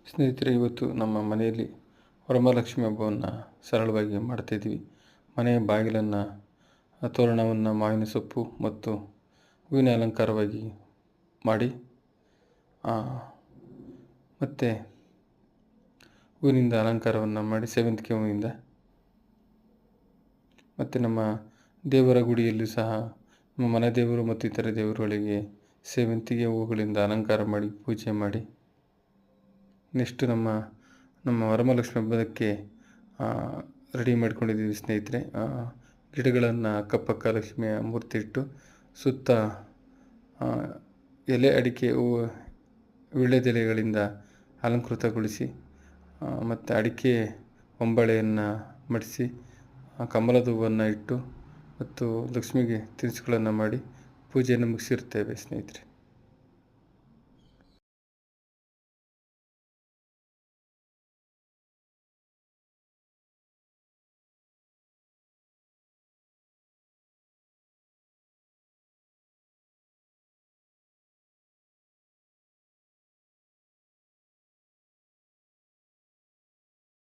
ಸ್ನೇಹಿತರೆ, ಇವತ್ತು ನಮ್ಮ ಮನೆಯಲ್ಲಿ ವರಮಹಾಲಕ್ಷ್ಮಿ ಹಬ್ಬವನ್ನು ಸರಳವಾಗಿ ಮಾಡ್ತಾಯಿದ್ವಿ. ಮನೆಯ ಬಾಗಿಲನ್ನು, ತೋರಣವನ್ನು ಮಾವಿನ ಸೊಪ್ಪು ಮತ್ತು ಹೂವಿನ ಅಲಂಕಾರವಾಗಿ ಮಾಡಿ, ಮತ್ತು ಹೂವಿನಿಂದ ಅಲಂಕಾರವನ್ನು ಮಾಡಿ, ಸೇವಂತಿಗೆ ಹೂವಿನಿಂದ, ಮತ್ತು ನಮ್ಮ ದೇವರ ಗುಡಿಯಲ್ಲಿ ಸಹ ನಮ್ಮ ಮನೆ ದೇವರು ಮತ್ತು ಇತರ ದೇವರುಗಳಿಗೆ ಸೇವಂತಿಗೆ ಹೂವುಗಳಿಂದ ಅಲಂಕಾರ ಮಾಡಿ ಪೂಜೆ ಮಾಡಿ, ನೆಕ್ಸ್ಟ್ ನಮ್ಮ ವರಮಹಾಲಕ್ಷ್ಮಿ ಹಬ್ಬದಕ್ಕೆ ರೆಡಿ ಮಾಡ್ಕೊಂಡಿದ್ದೀವಿ ಸ್ನೇಹಿತರೆ. ಗಿಡಗಳನ್ನು ಅಕ್ಕಪಕ್ಕ ಲಕ್ಷ್ಮಿಯ ಮೂರ್ತಿ ಇಟ್ಟು ಸುತ್ತ ಎಲೆ ಅಡಿಕೆ ಹೂವು ವೀಳ್ಯದೆಲೆಗಳಿಂದ ಅಲಂಕೃತಗೊಳಿಸಿ, ಮತ್ತು ಅಡಿಕೆ ಹೊಂಬಳೆಯನ್ನು ಮಡಿಸಿ, ಕಮಲದ ಹೂವನ್ನು ಇಟ್ಟು ಮತ್ತು ಲಕ್ಷ್ಮಿಗೆ ತಿನಿಸುಗಳನ್ನು ಮಾಡಿ ಪೂಜೆಯನ್ನು ಮುಗಿಸಿರ್ತೇವೆ ಸ್ನೇಹಿತರೆ.